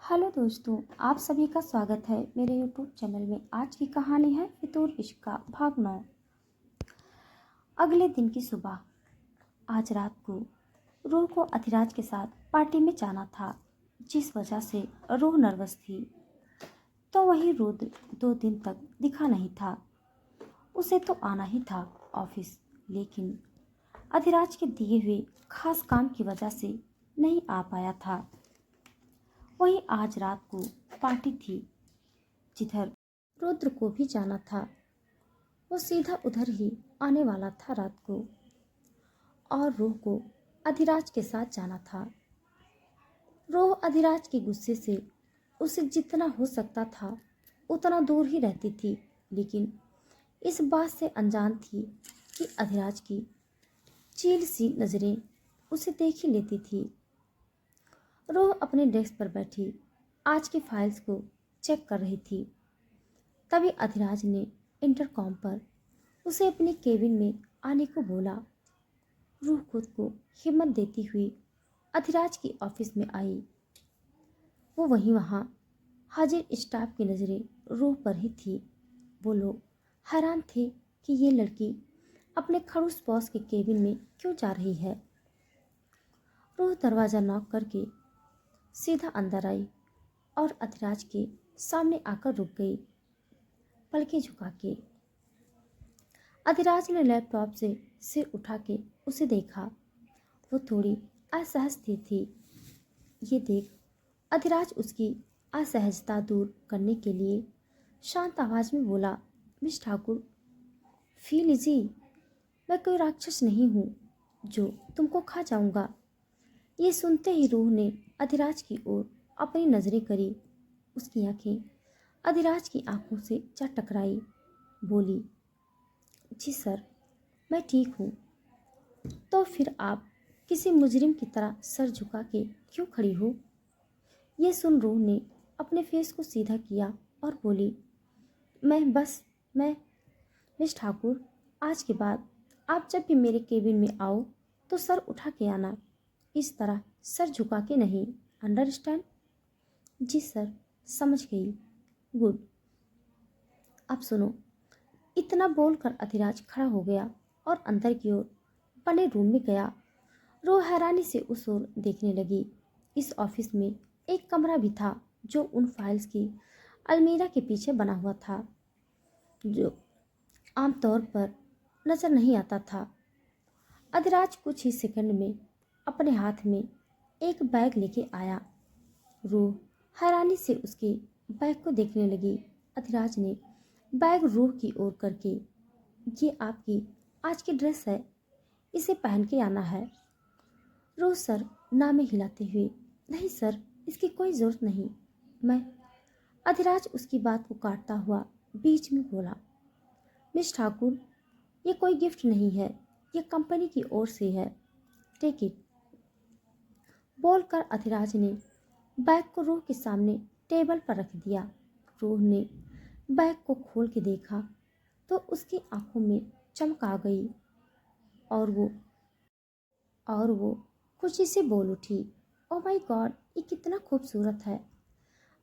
Hello दोस्तों, आप सभी का स्वागत है मेरे यूट्यूब चैनल में। आज की कहानी है फितूर इश्क का भाग 9। अगले दिन की सुबह। आज रात को रूह को अधिराज के साथ पार्टी में जाना था, जिस वजह से रूह नर्वस थी। तो वही रुद्र 2 दिन तक दिखा नहीं था। उसे तो आना ही था ऑफिस, लेकिन अधिराज के दिए हुए खास काम की वजह से नहीं आ पाया था। वहीं आज रात को पार्टी थी, जिधर रुद्र को भी जाना था। वो सीधा उधर ही आने वाला था रात को, और रूह को अधिराज के साथ जाना था। रूह अधिराज के गुस्से से उसे जितना हो सकता था उतना दूर ही रहती थी, लेकिन इस बात से अनजान थी कि अधिराज की चील सी नज़रें उसे देख ही लेती थी। रूह अपने डेस्क पर बैठी आज की फाइल्स को चेक कर रही थी। तभी अधिराज ने इंटरकॉम पर उसे अपने केबिन में आने को बोला। रूह खुद को हिम्मत देती हुई अधिराज की ऑफिस में आई। वो वहाँ हाजिर स्टाफ की नज़रें रूह पर ही थी। वो लोग हैरान थे कि ये लड़की अपने खड़ूस बॉस के केबिन में क्यों जा रही है। रूह दरवाज़ा नॉक करके सीधा अंदर आई और अधिराज के सामने आकर रुक गई, पलकें झुका के। अधिराज ने लैपटॉप से सिर उठा के उसे देखा। वो थोड़ी असहज थी। ये देख अधिराज उसकी असहजता दूर करने के लिए शांत आवाज में बोला, मिस ठाकुर, फील इजी। मैं कोई राक्षस नहीं हूँ जो तुमको खा जाऊंगा। ये सुनते ही रूह ने अधिराज की ओर अपनी नजरें करी। उसकी आंखें अधिराज की आंखों से जा टकराई। बोली, जी सर, मैं ठीक हूँ। तो फिर आप किसी मुजरिम की तरह सर झुका के क्यों खड़ी हो? ये सुन रूह ने अपने फेस को सीधा किया और बोली, मैं मिस ठाकुर, आज के बाद आप जब भी मेरे केबिन में आओ तो सर उठा के आना, इस तरह सर झुका के नहीं। अंडरस्टैंड? जी सर, समझ गई। गुड। अब सुनो। इतना बोलकर अधिराज खड़ा हो गया और अंदर की ओर बने रूम में गया। रूह हैरानी से उस ओर देखने लगी। इस ऑफिस में एक कमरा भी था जो उन फाइल्स की अलमीरा के पीछे बना हुआ था, जो आमतौर पर नजर नहीं आता था। अधिराज कुछ ही सेकंड में अपने हाथ में एक बैग लेके आया। रूह हैरानी से उसके बैग को देखने लगी। अधिराज ने बैग रूह की ओर करके, ये आपकी आज की ड्रेस है, इसे पहन के आना है। रूह सर नामे हिलाते हुए, नहीं सर, इसकी कोई ज़रूरत नहीं। मैं अधिराज उसकी बात को काटता हुआ बीच में बोला, मिस ठाकुर, ये कोई गिफ्ट नहीं है, ये कंपनी की ओर से है, टेक इट। बोलकर अधिराज ने बैग को रूह के सामने टेबल पर रख दिया। रूह ने बैग को खोल के देखा तो उसकी आंखों में चमक आ गई और वो खुशी से बोल उठी, ओ माय गॉड, ये कितना खूबसूरत है।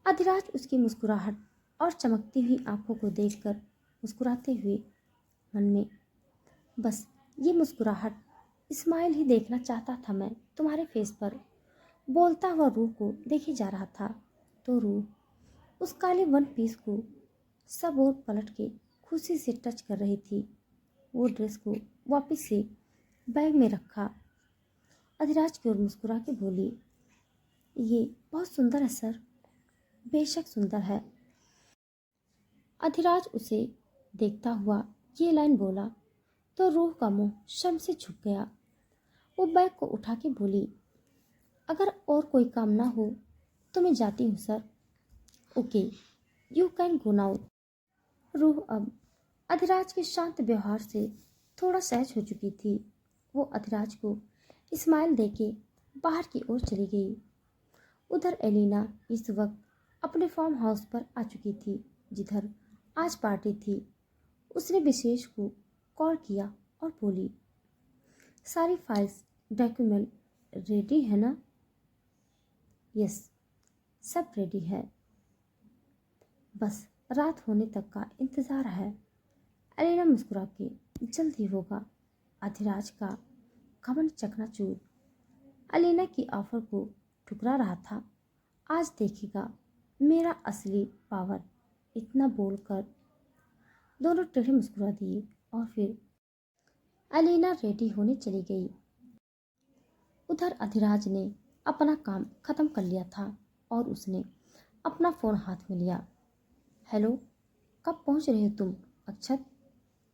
अधिराज उसकी मुस्कुराहट और चमकती हुई आंखों को देखकर मुस्कुराते हुए मन में, बस ये मुस्कुराहट, स्माइल ही देखना चाहता था मैं तुम्हारे फेस पर, बोलता हुआ रूह को देखे जा रहा था। तो रूह उस काले वन पीस को सब और पलट के खुशी से टच कर रही थी। वो ड्रेस को वापस से बैग में रखा। अधिराज की ओर मुस्कुरा के बोली, ये बहुत सुंदर है सर, बेशक सुंदर है। अधिराज उसे देखता हुआ ये लाइन बोला तो रूह का मुंह शर्म से झुक गया। वो बैग को उठा के बोली, अगर और कोई काम ना हो तो मैं जाती हूँ sir. Okay, you can go now. रूह अब अधिराज के शांत व्यवहार से थोड़ा सहज हो चुकी थी। वो अधिराज को स्माइल देके बाहर की ओर चली गई। उधर एलिना इस वक्त अपने फार्म हाउस पर आ चुकी थी, जिधर आज पार्टी थी। उसने विशेष को कॉल किया और बोली, सारी फाइल्स डॉक्यूमेंट रेडी है ना? यस, सब रेडी है, बस रात होने तक का इंतज़ार है। एलेना मुस्कुरा के, जल्दी होगा। अधिराज का घमंड चकनाचूर एलेना की ऑफर को ठुकरा रहा था। आज देखेगा मेरा असली पावर। इतना बोलकर दोनों टेढ़े मुस्कुरा दिए और फिर एलेना रेडी होने चली गई। उधर अधिराज ने अपना काम खत्म कर लिया था और उसने अपना फ़ोन हाथ में लिया। हेलो, कब पहुंच रहे हो तुम अक्षत?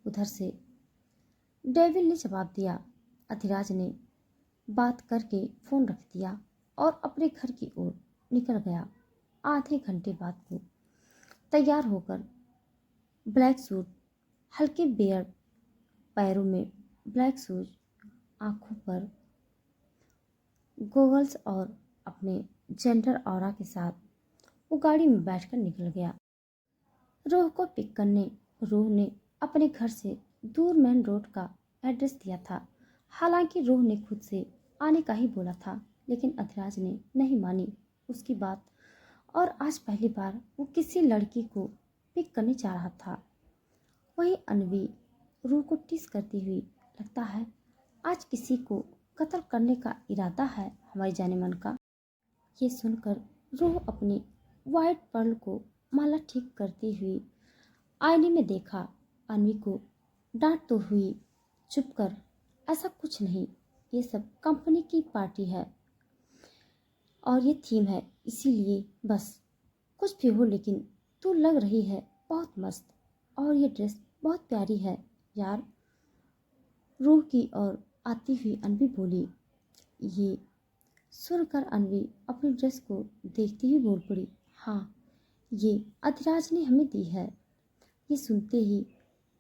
उधर से डेविल ने जवाब दिया। अधिराज ने बात करके फ़ोन रख दिया और अपने घर की ओर निकल गया। आधे घंटे बाद को तैयार होकर ब्लैक सूट, हल्के बियर्ड, पैरों में ब्लैक शूज, आंखों पर गोगल्स और अपने जेंडर ऑरा के साथ वो गाड़ी में बैठकर निकल गया। रूह को पिक करने रूह ने अपने घर से दूर मेन रोड का एड्रेस दिया था। हालांकि रूह ने खुद से आने का ही बोला था, लेकिन अधिराज ने नहीं मानी उसकी बात और आज पहली बार वो किसी लड़की को पिक करने जा रहा था। वहीं अनवी रूह को टीस करती हुई, लगता है आज किसी को कत्ल करने का इरादा है हमारी जाने मन का। ये सुनकर रूह अपनी वाइट पर्ल को माला ठीक करती हुई आईने में देखा। अनवी को डांटते हुई, चुप कर, ऐसा कुछ नहीं, ये सब कंपनी की पार्टी है और ये थीम है, इसीलिए बस। कुछ भी हो, लेकिन तू लग रही है बहुत मस्त और ये ड्रेस बहुत प्यारी है यार। रूह की ओर आती हुई अनवी बोली। ये सुनकर अनवी अपनी ड्रेस को देखती हुई बोल पड़ी, हाँ, ये अधिराज ने हमें दी है। ये सुनते ही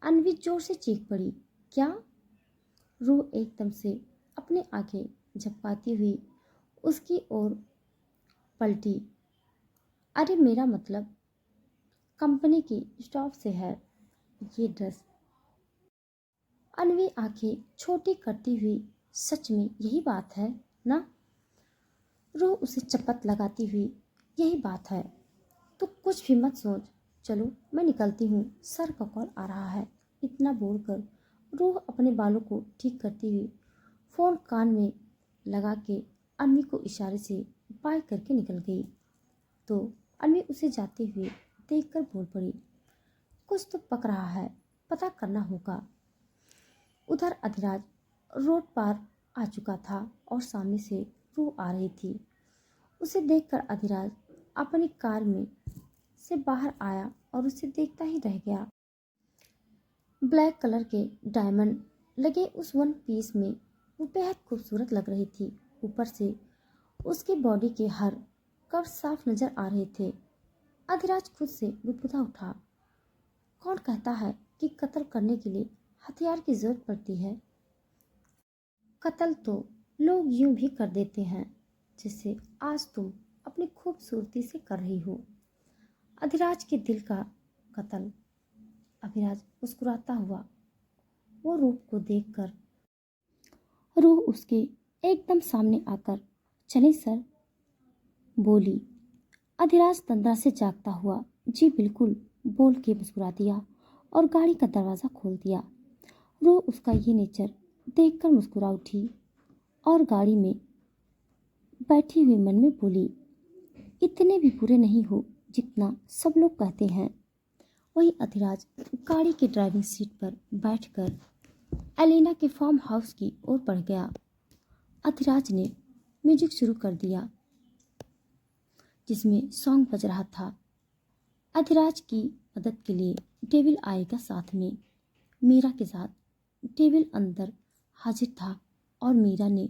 अनवी जोर से चीख पड़ी, क्या? रूह एकदम से अपने आगे झपकाती हुई उसकी ओर पलटी। अरे मेरा मतलब कंपनी की स्टॉफ से है ये ड्रेस। अनवी आंखें छोटी करती हुई, सच में यही बात है ना? रूह उसे चपत लगाती हुई, यही बात है, तो कुछ भी मत सोच। चलो मैं निकलती हूँ, सर का कॉल आ रहा है। इतना बोलकर रूह अपने बालों को ठीक करती हुई फ़ोन कान में लगा के अनवी को इशारे से बाय करके निकल गई। तो अनवी उसे जाते हुए देखकर बोल पड़ी, कुछ तो पक रहा है, पता करना होगा। उधर अधिराज रोड पार आ चुका था और सामने से रूह आ रही थी। उसे देखकर अधिराज अपनी कार में से बाहर आया और उसे देखता ही रह गया। ब्लैक कलर के डायमंड लगे उस वन पीस में वो बेहद खूबसूरत लग रही थी। ऊपर से उसकी बॉडी के हर कर्व साफ नजर आ रहे थे। अधिराज खुद से बुदबुदा उठा, कौन कहता है कि कत्ल करने के लिए हथियार की जरूरत पड़ती है? कत्ल तो लोग यूं भी कर देते हैं, जिससे आज तुम अपनी खूबसूरती से कर रही हो। अधिराज के दिल का कत्ल। अभिराज मुस्कुराता हुआ वो रूप को देखकर, रूह उसके एकदम सामने आकर, चले सर, बोली। अधिराज तंद्रा से जागता हुआ, जी बिल्कुल, बोल के मुस्कुरा दिया और गाड़ी का दरवाज़ा खोल दिया। रूह उसका ये नेचर देखकर मुस्कुरा उठी और गाड़ी में बैठी हुई मन में बोली, इतने भी बुरे नहीं हो जितना सब लोग कहते हैं। वहीं अधिराज गाड़ी की ड्राइविंग सीट पर बैठकर एलेना के फार्म हाउस की ओर बढ़ गया। अधिराज ने म्यूजिक शुरू कर दिया, जिसमें सॉन्ग बज रहा था। अधिराज की मदद के लिए डेविल आएगा साथ में। मीरा के साथ डेविल अंदर हाजिर था और मीरा ने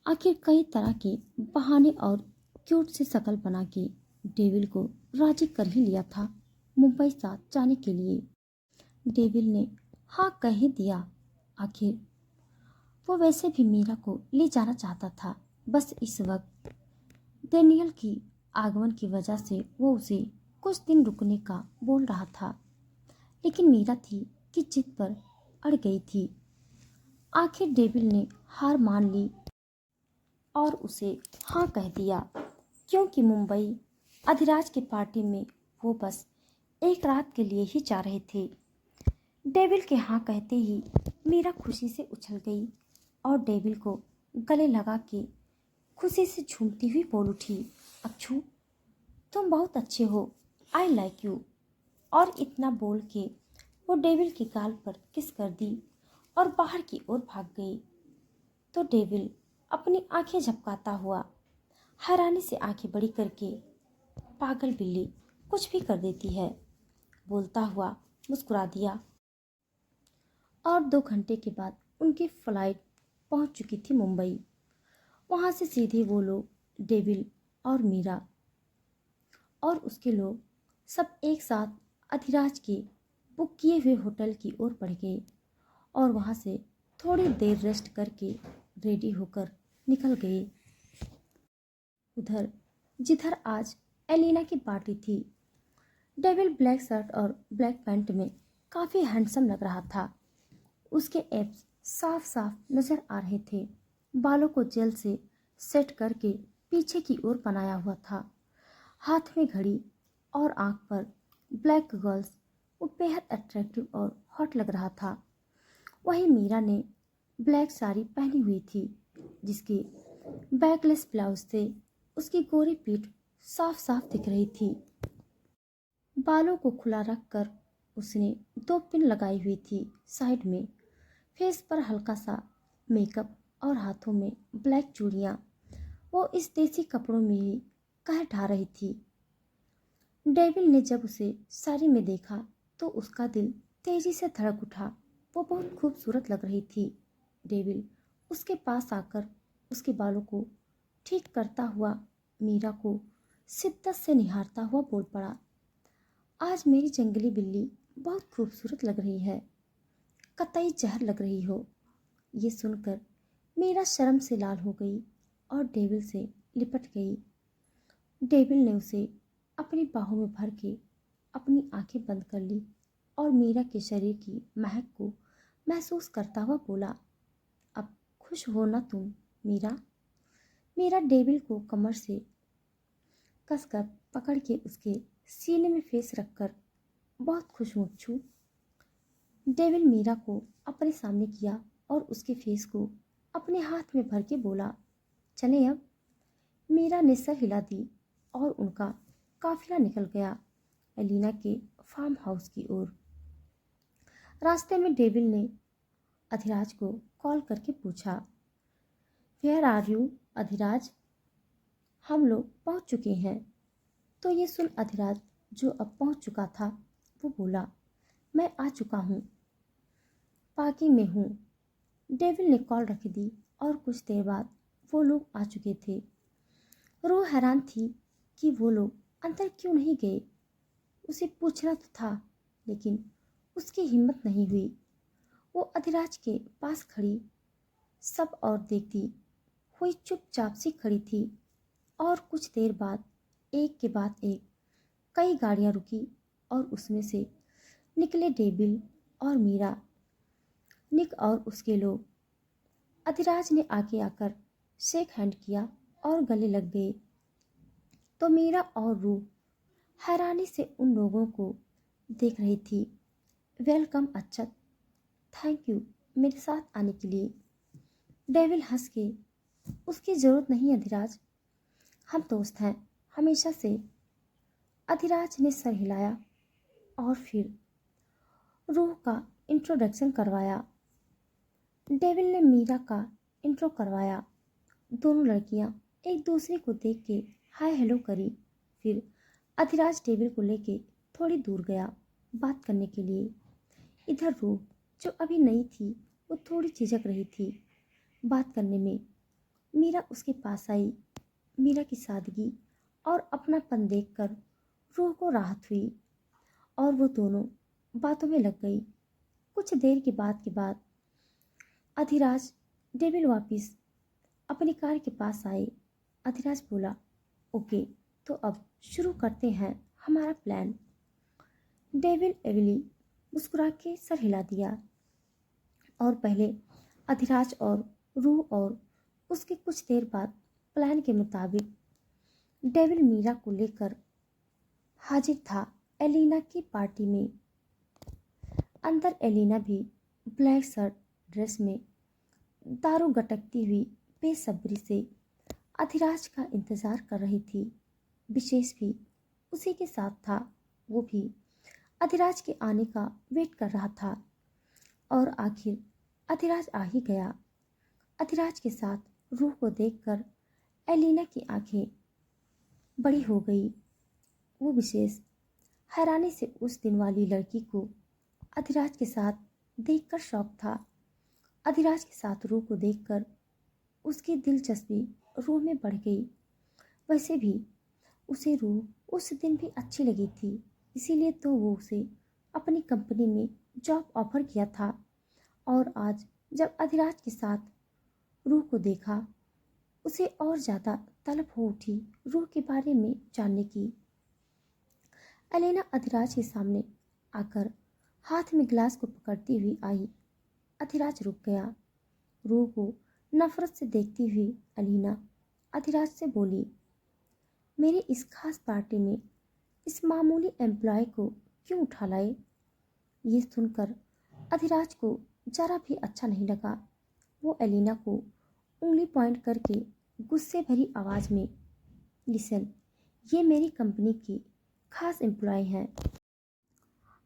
आखिर कई तरह के बहाने और क्यूट से शकल बना के डेविल को राजी कर ही लिया था मुंबई साथ जाने के लिए। डेविल ने हाँ कह ही दिया। आखिर वो वैसे भी मीरा को ले जाना चाहता था, बस इस वक्त डेनियल की आगमन की वजह से वो उसे कुछ दिन रुकने का बोल रहा था, लेकिन मीरा थी कि जिद पर अड़ गई थी। आखिर डेविल ने हार मान ली और उसे हाँ कह दिया, क्योंकि मुंबई अधिराज की पार्टी में वो बस एक रात के लिए ही जा रहे थे। डेविल के हाँ कहते ही मीरा खुशी से उछल गई और डेविल को गले लगा के खुशी से झूमती हुई बोल उठी, अक्षू तुम बहुत अच्छे हो, आई लाइक यू। और इतना बोल के वो डेविल के गाल पर किस कर दी और बाहर की ओर भाग गई। तो डेविल अपनी आंखें झपकाता हुआ हैरानी से आंखें बड़ी करके, पागल बिल्ली कुछ भी कर देती है, बोलता हुआ मुस्कुरा दिया। और 2 घंटे के बाद उनकी फ्लाइट पहुंच चुकी थी मुंबई। वहां से सीधे वो लोग डेविल और मीरा और उसके लोग सब एक साथ अधिराज के बुक किए हुए होटल की ओर बढ़ गए और वहां से थोड़ी देर रेस्ट करके रेडी होकर निकल गए। उधर जिधर आज एलिना की पार्टी थी, डेविल ब्लैक शर्ट और ब्लैक पैंट में काफ़ी हैंडसम लग रहा था। उसके एब्स साफ साफ नजर आ रहे थे। बालों को जेल से सेट करके पीछे की ओर बनाया हुआ था। हाथ में घड़ी और आंख पर ब्लैक गर्ल्स, वो बेहद अट्रैक्टिव और हॉट लग रहा था। वहीं मीरा ने ब्लैक साड़ी पहनी हुई थी जिसके बैकलेस ब्लाउज से उसकी गोरी पीठ साफ साफ दिख रही थी। बालों को खुला रखकर उसने 2 पिन लगाई हुई थी साइड में। फेस पर हल्का सा मेकअप और हाथों में ब्लैक चूड़ियाँ वो इस देसी कपड़ों में ही कह ढा रही थी। डेविल ने जब उसे साड़ी में देखा तो उसका दिल तेजी से धड़क उठा। वो बहुत खूबसूरत लग रही थी। डेविल उसके पास आकर उसके बालों को ठीक करता हुआ मीरा को शिद्दत से निहारता हुआ बोल पड़ा, आज मेरी जंगली बिल्ली बहुत खूबसूरत लग रही है, कतई जहर लग रही हो। ये सुनकर मीरा शर्म से लाल हो गई और डेविल से लिपट गई। डेविल ने उसे अपनी बाहों में भर के अपनी आंखें बंद कर ली और मीरा के शरीर की महक को महसूस करता हुआ बोला, अब खुश हो ना तुम मीरा। मीरा डेविल को कमर से कसकर पकड़ के उसके सीने में फेस रखकर, बहुत खुश हूँ अक्षू। डेविल मीरा को अपने सामने किया और उसके फेस को अपने हाथ में भर के बोला, चले अब। मीरा ने सर हिला दी और उनका काफिला निकल गया एलिना के फार्म हाउस की ओर। रास्ते में डेविल ने अधिराज को कॉल करके पूछा, वेयर आर यू अधिराज, हम लोग पहुंच चुके हैं। तो ये सुन अधिराज जो अब पहुंच चुका था वो बोला, मैं आ चुका हूँ, पार्किंग में हूँ। डेविल ने कॉल रख दी और कुछ देर बाद वो लोग आ चुके थे। रूह हैरान थी कि वो लोग अंदर क्यों नहीं गए। उसे पूछना तो था लेकिन उसकी हिम्मत नहीं हुई। वो अधिराज के पास खड़ी सब और देखती हुई चुपचाप सी खड़ी थी और कुछ देर बाद एक के बाद एक कई गाड़ियां रुकी और उसमें से निकले डेविल और मीरा, निक और उसके लोग। अधिराज ने आगे आकर शेक हैंड किया और गले लग गए। तो मीरा और रूह हैरानी से उन लोगों को देख रही थी। वेलकम अच्युत, थैंक यू मेरे साथ आने के लिए। डेविल हंस के, उसकी ज़रूरत नहीं अधिराज, हम दोस्त हैं हमेशा से। अधिराज ने सर हिलाया और फिर रूह का इंट्रोडक्शन करवाया। डेविल ने मीरा का इंट्रो करवाया। दोनों लड़कियां एक दूसरे को देख के हाय हेलो करी। फिर अधिराज डेविल को लेके थोड़ी दूर गया बात करने के लिए। इधर रूह जो अभी नई थी वो थोड़ी झिझक रही थी बात करने में। मीरा उसके पास आई। मीरा की सादगी और अपनापन देखकर रूह को राहत हुई और वो दोनों बातों में लग गई। कुछ देर के बाद अधिराज डेविल वापिस अपनी कार के पास आए। अधिराज बोला, ओके तो अब शुरू करते हैं हमारा प्लान। डेविल एविली मुस्कुरा के सर हिला दिया और पहले अधिराज और रूह और उसके कुछ देर बाद प्लान के मुताबिक डेविल मीरा को लेकर हाजिर था एलिना की पार्टी में। अंदर एलिना भी ब्लैक शर्ट ड्रेस में दारू गटकती हुई बेसब्री से अधिराज का इंतजार कर रही थी। विशेष भी उसी के साथ था। वो भी अधिराज के आने का वेट कर रहा था और आखिर अधिराज आ ही गया। अधिराज के साथ रूह को देखकर एलिना की आंखें बड़ी हो गई। वो विशेष हैरानी से उस दिन वाली लड़की को अधिराज के साथ देखकर शॉक था। अधिराज के साथ रूह को देखकर उसकी दिलचस्पी रूह में बढ़ गई। वैसे भी उसे रूह उस दिन भी अच्छी लगी थी, इसीलिए तो वो उसे अपनी कंपनी में जॉब ऑफर किया था। और आज जब अधिराज के साथ रूह को देखा, उसे और ज़्यादा तलब हो उठी रूह के बारे में जानने की। एलेना अधिराज के सामने आकर हाथ में गिलास को पकड़ती हुई आई। अधिराज रुक गया। रूह को नफरत से देखती हुई एलिना अधिराज से बोली, मेरी इस खास पार्टी में इस मामूली एम्प्लॉय को क्यों उठा लाए? ये सुनकर अधिराज को जरा भी अच्छा नहीं लगा। वो एलिना को उंगली पॉइंट करके गुस्से भरी आवाज़ में, लिसन, ये मेरी कंपनी की खास एम्प्लॉय हैं।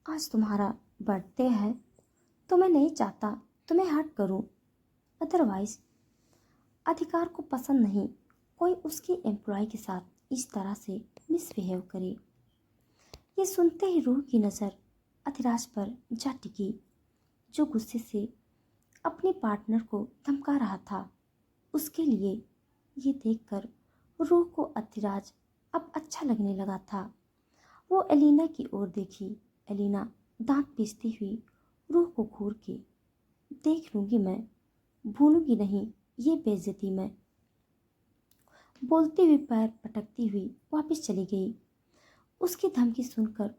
आज तुम्हारा बर्थडे है तो मैं नहीं चाहता तुम्हें हर्ट करूं। अदरवाइज अधिकार को पसंद नहीं कोई उसकी एम्प्लॉय के साथ इस तरह से मिसबिहेव करे। ये सुनते ही रूह की नज़र अधिराज पर जा टिकी, जो गुस्से से अपने पार्टनर को धमका रहा था। उसके लिए ये देखकर रूह को अधिराज अब अच्छा लगने लगा था। वो एलिना की ओर देखी। एलिना दांत पीसती हुई रूह को घूर के, देख लूंगी मैं, भूलूंगी नहीं ये बेइज्जती मैं, बोलती हुई पैर पटकती हुई वापस चली गई। उसकी धमकी सुनकर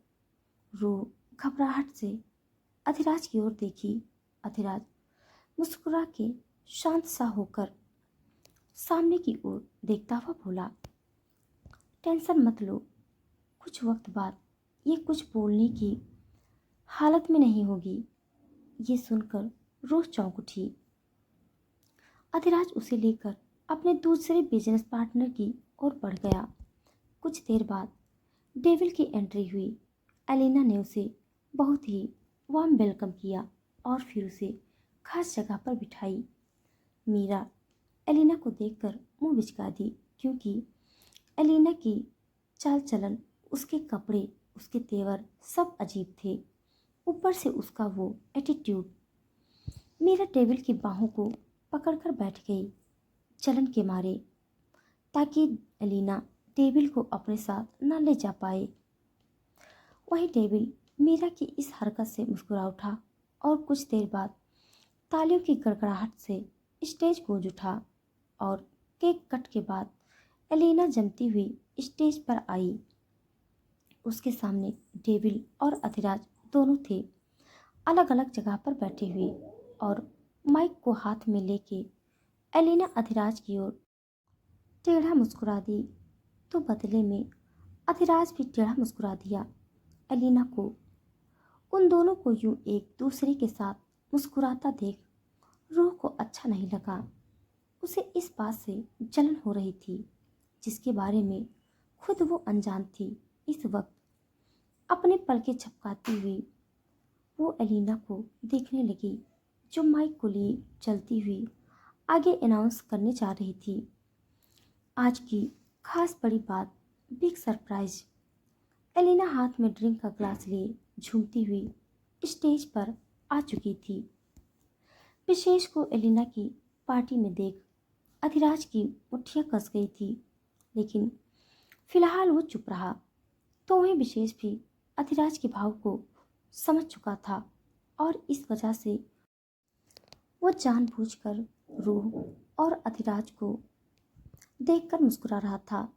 रूह घबराहट से अधिराज की ओर देखी। अधिराज मुस्कुरा के शांत सा होकर सामने की ओर देखता हुआ बोला, टेंशन मत लो, कुछ वक्त बाद ये कुछ बोलने की हालत में नहीं होगी। ये सुनकर रूह चौंक उठी। अधिराज उसे लेकर अपने दूसरे बिजनेस पार्टनर की ओर बढ़ गया। कुछ देर बाद डेविल की एंट्री हुई। एलिना ने उसे बहुत ही वार्म वेलकम किया और फिर उसे खास जगह पर बिठाई। मीरा एलिना को देखकर मुंह बिचका दी, क्योंकि एलिना की चाल चलन, उसके कपड़े, उसके तेवर सब अजीब थे। ऊपर से उसका वो एटीट्यूड। मीरा डेविल की बाहों को पकड़कर बैठ गई चलन के मारे, ताकि एलिना डेविल को अपने साथ न ले जा पाए। वही डेविल मीरा की इस हरकत से मुस्कुरा उठा और कुछ देर बाद तालियों की गड़गड़ाहट से स्टेज गूंज उठा और केक कट के बाद एलिना जमती हुई स्टेज पर आई। उसके सामने डेविल और अधिराज दोनों थे, अलग अलग जगह पर बैठे हुए, और माइक को हाथ में लेके एलिना अधिराज की ओर टेढ़ा मुस्कुरा दी, तो बदले में अधिराज भी टेढ़ा मुस्कुरा दिया। एलिना को उन दोनों को यूं एक दूसरे के साथ मुस्कुराता देख रूह को अच्छा नहीं लगा। उसे इस बात से जलन हो रही थी जिसके बारे में खुद वो अनजान थी। इस वक्त अपने पलके झपकाती हुई वो एलिना को देखने लगी, जो माइक को लिए चलती हुई आगे अनाउंस करने जा रही थी। आज की खास बड़ी बात, बिग सरप्राइज। एलिना हाथ में ड्रिंक का ग्लास लिए झूमती हुई स्टेज पर आ चुकी थी। विशेष को एलिना की पार्टी में देख अधिराज की मुट्ठियां कस गई थी, लेकिन फिलहाल वो चुप रहा। तो वहीं विशेष भी अधिराज के भाव को समझ चुका था और इस वजह से वो जानबूझकर रूह और अधिराज को देखकर मुस्कुरा रहा था।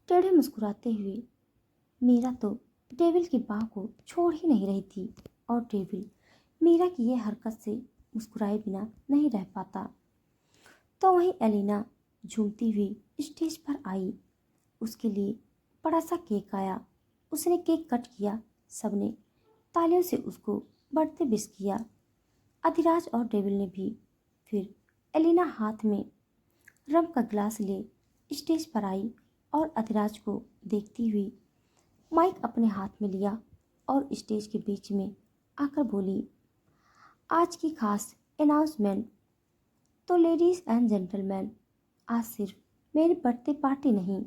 टेढ़े मुस्कुराते हुए मीरा तो डेविल की बाह को छोड़ ही नहीं रही थी, और डेविल मीरा की यह हरकत से मुस्कुराए बिना नहीं रह पाता। तो वहीं एलिना झूमती हुई स्टेज पर आई। उसके लिए बड़ा सा केक आया। उसने केक कट किया। सबने तालियों से उसको बर्थडे विश किया। अधिराज और डेविल ने भी। फिर एलिना हाथ में रम का गिलास ले स्टेज पर आई और अधिराज को देखती हुई माइक अपने हाथ में लिया और स्टेज के बीच में आकर बोली, आज की खास अनाउंसमेंट। तो लेडीज एंड जेंटलमैन, आज सिर्फ मेरी बर्थडे पार्टी नहीं,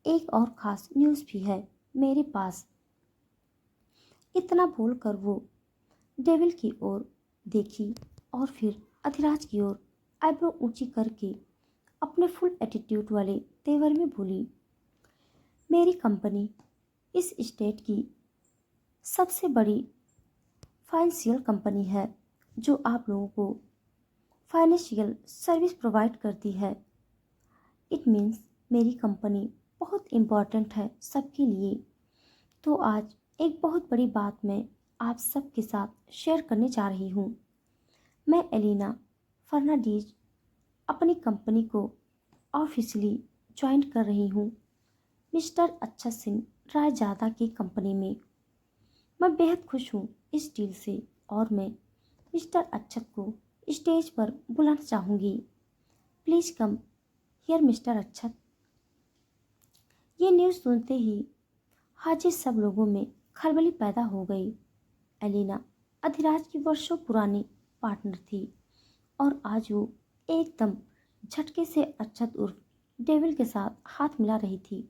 एक और ख़ास न्यूज़ भी है मेरे पास। इतना बोलकर वो डेविल की ओर देखी और फिर अधिराज की ओर आईब्रो ऊंची करके अपने फुल एटीट्यूड वाले तेवर में बोली, मेरी कंपनी इस स्टेट की सबसे बड़ी फाइनेंशियल कंपनी है जो आप लोगों को फाइनेंशियल सर्विस प्रोवाइड करती है। इट मीन्स मेरी कंपनी बहुत इम्पॉर्टेंट है सबके लिए। तो आज एक बहुत बड़ी बात मैं आप सबके साथ शेयर करने जा रही हूँ। मैं एलिना फर्नांडीज अपनी कंपनी को ऑफिशियली ज्वाइन कर रही हूँ मिस्टर अक्षत सिंह रायजादा की कंपनी में। मैं बेहद खुश हूँ इस डील से और मैं मिस्टर अक्षत को स्टेज पर बुलाना चाहूँगी। प्लीज़ कम हियर मिस्टर अक्षत। ये न्यूज़ सुनते ही हाजिर सब लोगों में खलबली पैदा हो गई। एलिना अधिराज की वर्षों पुरानी पार्टनर थी और आज वो एकदम झटके से अक्षत उर्फ डेविल के साथ हाथ मिला रही थी।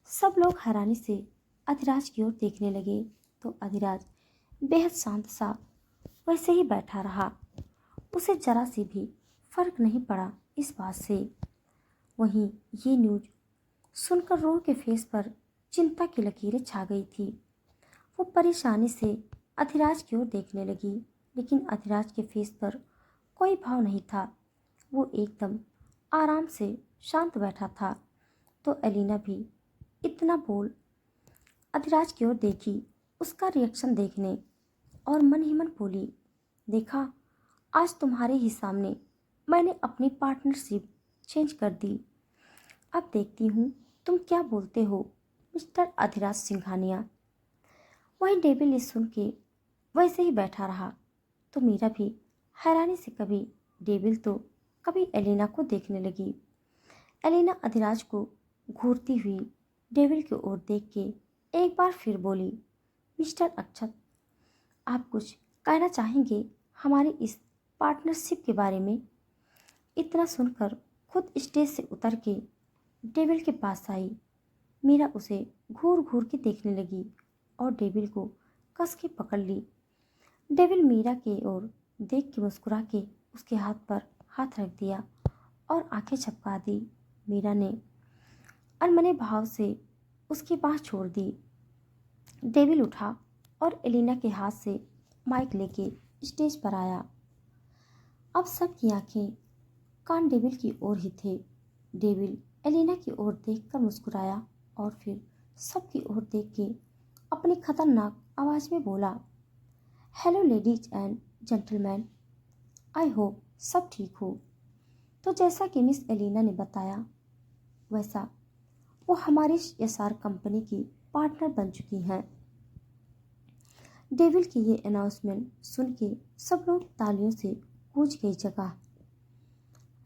सब लोग हैरानी से अधिराज की ओर देखने लगे तो अधिराज बेहद शांत सा वैसे ही बैठा रहा। उसे जरा सी भी फर्क नहीं पड़ा इस बात से। वहीं ये न्यूज़ सुनकर रूह के फेस पर चिंता की लकीरें छा गई थी। वो परेशानी से अधिराज की ओर देखने लगी लेकिन अधिराज के फेस पर कोई भाव नहीं था। वो एकदम आराम से शांत बैठा था। तो एलिना भी इतना बोल अधिराज की ओर देखी उसका रिएक्शन देखने और मन ही मन बोली, देखा आज तुम्हारे ही सामने मैंने अपनी पार्टनरशिप चेंज कर दी। अब देखती हूँ तुम क्या बोलते हो मिस्टर अधिराज सिंघानिया। वहीं डेविल ने सुन के वैसे ही बैठा रहा। तो मीरा भी हैरानी से कभी डेविल तो कभी एलिना को देखने लगी। एलिना अधिराज को घूरती हुई डेविल की ओर देख के एक बार फिर बोली, मिस्टर अक्षत, आप कुछ कहना चाहेंगे हमारी इस पार्टनरशिप के बारे में। इतना सुनकर खुद स्टेज से उतर के डेविल के पास आई। मीरा उसे घूर घूर के देखने लगी और डेविल को कस के पकड़ ली। डेविल मीरा की ओर देख के मुस्कुरा के उसके हाथ पर हाथ रख दिया और आंखें झपका दी। मीरा ने अनमने भाव से उसकी बाह छोड़ दी। डेविल उठा और एलिना के हाथ से माइक लेके स्टेज पर आया। अब सबकी आंखें कान डेविल की ओर ही थे। डेविल एलिना की ओर देखकर मुस्कुराया और फिर सबकी ओर देख के अपनी खतरनाक आवाज़ में बोला, hello ladies and gentleman, I hope सब ठीक हो। तो जैसा कि मिस एलिना ने बताया वैसा वो हमारी एसआर कंपनी की पार्टनर बन चुकी हैं। डेविल की ये अनाउंसमेंट सुन के सब लोग तालियों से गूंज गई जगह।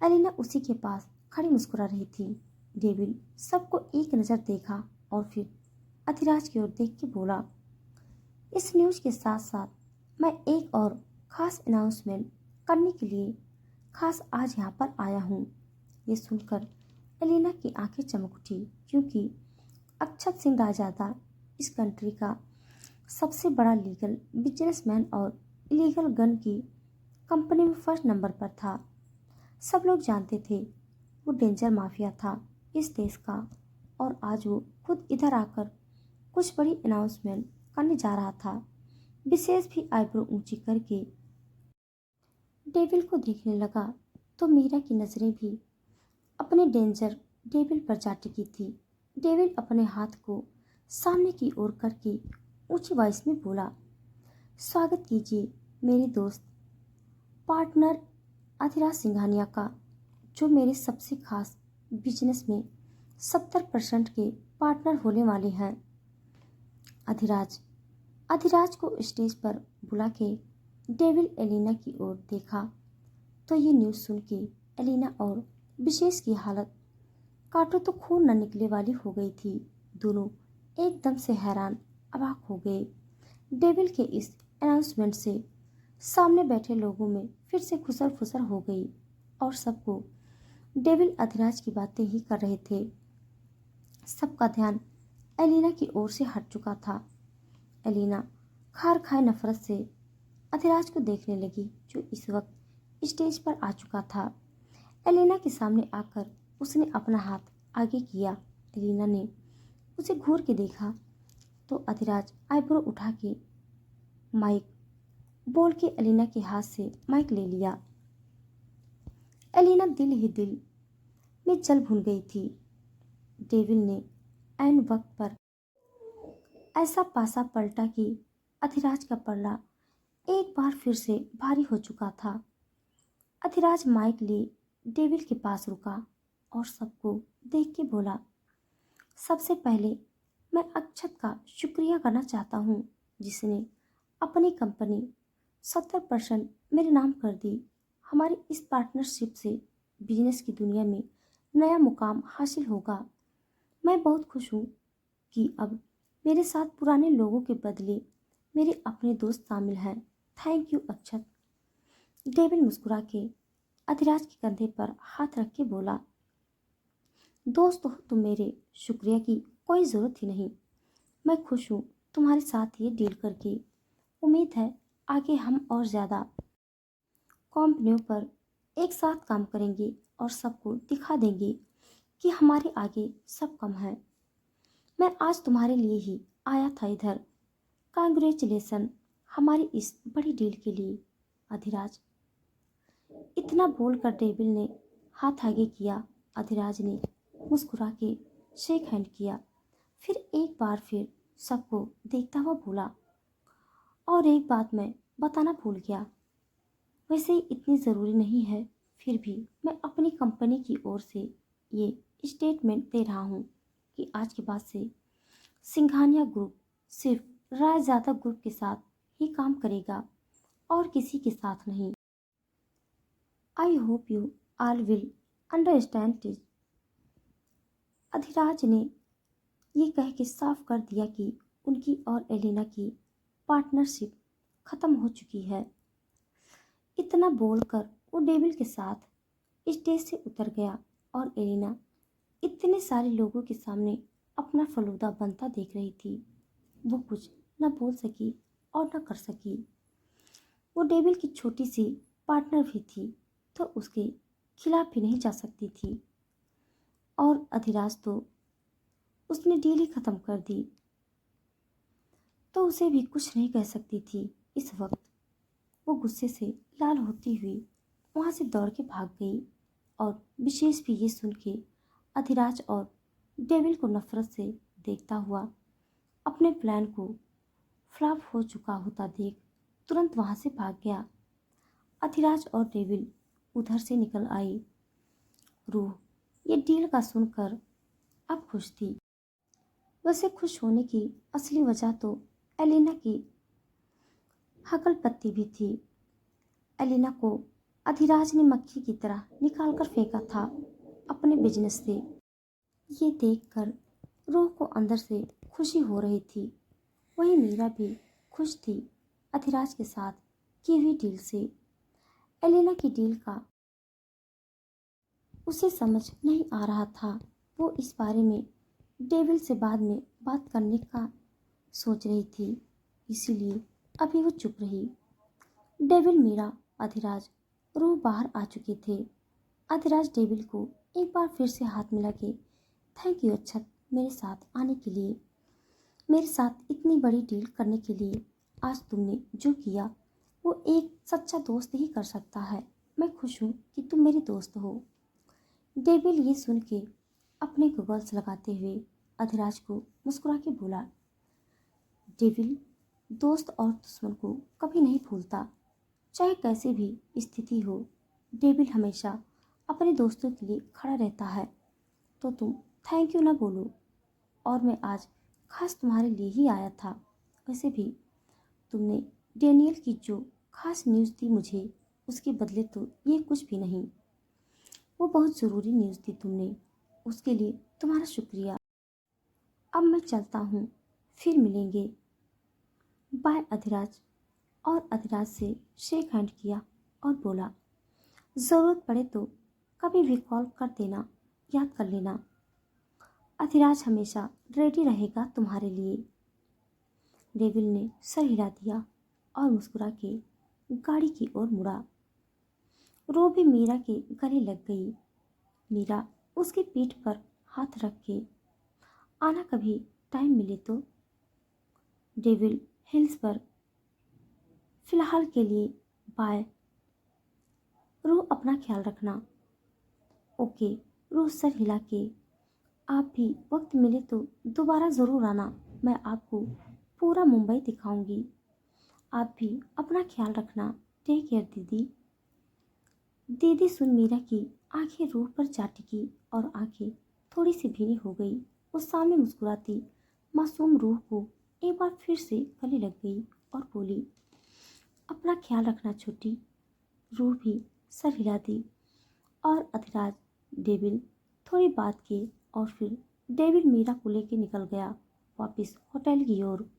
एलिना उसी के पास खड़ी मुस्कुरा रही थी। डेविल सबको एक नज़र देखा और फिर अधिराज की ओर देख के बोला, इस न्यूज़ के साथ साथ मैं एक और ख़ास अनाउंसमेंट करने के लिए खास आज यहाँ पर आया हूँ। ये सुनकर एलिना की आंखें चमक उठी क्योंकि अक्षत सिंह रायजादा इस कंट्री का सबसे बड़ा लीगल बिजनेसमैन और इलीगल गन की कंपनी में फर्स्ट नंबर पर था। सब लोग जानते थे वो डेंजर माफिया था इस देश का और आज वो खुद इधर आकर कुछ बड़ी अनाउंसमेंट करने जा रहा था। विशेष भी आईब्रो ऊंची करके डेविल को देखने लगा तो मीरा की नज़रें भी अपने डेंजर डेविल पर जा टिकी थी। डेविल अपने हाथ को सामने की ओर करके ऊंची वॉइस में बोला, स्वागत कीजिए मेरे दोस्त पार्टनर अधिराज सिंघानिया का, जो मेरे सबसे खास बिजनेस में 70% के पार्टनर होने वाले हैं। अधिराज अधिराज को स्टेज पर बुला के डेविल एलिना की ओर देखा तो ये न्यूज़ सुन के एलिना और विशेष की हालत काटो तो खून न निकले वाली हो गई थी। दोनों एकदम से हैरान अवाक हो गए। डेविल के इस अनाउंसमेंट से सामने बैठे लोगों में फिर से खुसर फुसर हो गई और सबको डेविल अधिराज की बातें ही कर रहे थे। सबका ध्यान एलिना की ओर से हट चुका था। एलिना खार खाए नफरत से अधिराज को देखने लगी जो इस वक्त स्टेज पर आ चुका था। एलिना के सामने आकर उसने अपना हाथ आगे किया। एलिना ने उसे घूर के देखा तो अधिराज आईब्रो उठा के माइक बोल के एलिना के हाथ से माइक ले लिया। एलिना दिल ही दिल में जल भुन गई थी। डेविल ने ऐन वक्त पर ऐसा पासा पलटा कि अधिराज का पल्ला एक बार फिर से भारी हो चुका था। अधिराज माइक लिए डेविल के पास रुका और सबको देख के बोला, सबसे पहले मैं अक्षत का शुक्रिया करना चाहता हूँ जिसने अपनी कंपनी 70% मेरे नाम कर दी। हमारी इस पार्टनरशिप से बिजनेस की दुनिया में नया मुकाम हासिल होगा। मैं बहुत खुश हूँ कि अब मेरे साथ पुराने लोगों के बदले मेरे अपने दोस्त शामिल हैं। Thank you Akshat. डेविल मुस्कुरा के अधिराज के कंधे पर हाथ रख के बोला, दोस्त हो तुम मेरे, शुक्रिया की कोई ज़रूरत ही नहीं। मैं खुश हूँ तुम्हारे साथ ये डील करके। उम्मीद है आगे हम और ज़्यादा कंपनियों पर एक साथ काम करेंगे और सबको दिखा देंगे कि हमारे आगे सब कम है। मैं आज तुम्हारे लिए ही आया था इधर। कांग्रेचुलेसन हमारी इस बड़ी डील के लिए अधिराज। इतना बोलकर डेविल ने हाथ आगे किया। अधिराज ने मुस्कुरा के शेक हैंड किया, फिर एक बार फिर सबको देखता हुआ बोला, और एक बात मैं बताना भूल गया, वैसे ही इतनी ज़रूरी नहीं है, फिर भी मैं अपनी कंपनी की ओर से ये स्टेटमेंट दे रहा हूँ कि आज के बाद से सिंघानिया ग्रुप सिर्फ रायज़ादा ग्रुप के साथ ही काम करेगा और किसी के साथ नहीं। I hope you all will understand this. Adhiraj ने ये कह के साफ कर दिया कि उनकी और एलिना की पार्टनरशिप खत्म हो चुकी है। इतना बोलकर वो डेविल के साथ स्टेज से उतर गया और एलिना इतने सारे लोगों के सामने अपना फलूदा बनता देख रही थी। वो कुछ न बोल सकी और न कर सकी। वो डेविल की छोटी सी पार्टनर भी थी तो उसके खिलाफ भी नहीं जा सकती थी और अधिराज तो उसने डील ही ख़त्म कर दी तो उसे भी कुछ नहीं कह सकती थी। इस वक्त वो गुस्से से लाल होती हुई वहाँ से दौड़ के भाग गई और विशेष भी ये सुन के अधिराज और डेविल को नफरत से देखता हुआ अपने प्लान को फ्लॉप हो चुका होता देख तुरंत वहाँ से भाग गया। अधिराज और डेविल उधर से निकल आई। रूह ये डील का सुनकर अब खुश थी। वैसे खुश होने की असली वजह तो एलिना की हकल पत्ती भी थी। एलिना को अधिराज ने मक्खी की तरह निकाल कर फेंका था अपने बिजनेस से। ये देखकर रूह को अंदर से खुशी हो रही थी। वहीं मीरा भी खुश थी अधिराज के साथ की हुई डील से। एलिना की डील का उसे समझ नहीं आ रहा था। वो इस बारे में डेविल से बाद में बात करने का सोच रही थी, इसीलिए अभी वो चुप रही। डेविल, मीरा, अधिराज, रूह बाहर आ चुके थे। अधिराज डेविल को एक बार फिर से हाथ मिला के, थैंक यू अक्षत मेरे साथ आने के लिए, मेरे साथ इतनी बड़ी डील करने के लिए। आज तुमने जो किया वो एक सच्चा दोस्त ही कर सकता है। मैं खुश हूँ कि तुम मेरे दोस्त हो। डेविल ये सुन के अपने गॉगल्स लगाते हुए अधिराज को मुस्कुरा के बोला, डेविल दोस्त और दुश्मन को कभी नहीं भूलता, चाहे कैसी भी स्थिति हो। डेविल हमेशा अपने दोस्तों के लिए खड़ा रहता है। तो तुम थैंक यू ना बोलो और मैं आज खास तुम्हारे लिए ही आया था। वैसे भी तुमने डेनियल की जो खास न्यूज़ दी मुझे, उसके बदले तो ये कुछ भी नहीं। वो बहुत ज़रूरी न्यूज़ दी तुमने, उसके लिए तुम्हारा शुक्रिया। अब मैं चलता हूँ, फिर मिलेंगे। बाय अधिराज। और अधिराज से शेक हैंड किया और बोला, ज़रूरत पड़े तो कभी भी कॉल कर देना, याद कर लेना। अधिराज हमेशा रेडी रहेगा तुम्हारे लिए। डेविल ने सर हिला दिया और मुस्कुरा के गाड़ी की ओर मुड़ा। रो भी मीरा के गले लग गई। मीरा उसकी पीठ पर हाथ रख के, आना कभी टाइम मिले तो। डेविल हिल्स पर फिलहाल के लिए बाय। रूह अपना ख्याल रखना। ओके। रूह सर हिला के, आप भी वक्त मिले तो दोबारा ज़रूर आना, मैं आपको पूरा मुंबई दिखाऊंगी। आप भी अपना ख्याल रखना। टेक केयर दीदी। दीदी सुन मीरा की आंखें रूह पर जा टिकी और आंखें थोड़ी सी भीनी हो गई। वो सामने मुस्कुराती मासूम रूह को एक बार फिर से गले लग गई और बोली, अपना ख्याल रखना छोटी। रूह भी सर हिला दी और अधिराज डेविल थोड़ी बात की और फिर डेविड मीरा को लेके निकल गया वापस होटल की ओर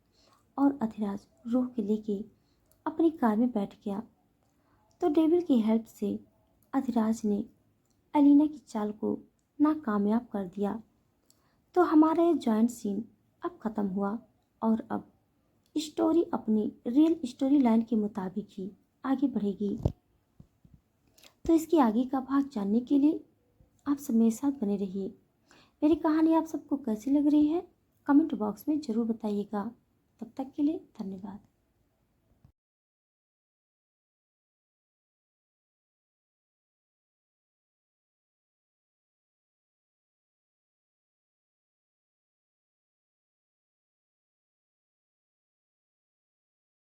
और अधिराज रूह के लेके अपनी कार में बैठ गया। तो डेविल की हेल्प से अधिराज ने अलीना की चाल को नाकामयाब कर दिया। तो हमारा ये जॉइंट सीन अब ख़त्म हुआ और अब स्टोरी अपनी रियल स्टोरी लाइन के मुताबिक ही आगे बढ़ेगी। तो इसकी आगे का भाग जानने के लिए आप सब मेरे साथ बने रहिए। मेरी कहानी आप सबको कैसी लग रही है कमेंट बॉक्स में ज़रूर बताइएगा। तब तक के लिए धन्यवाद।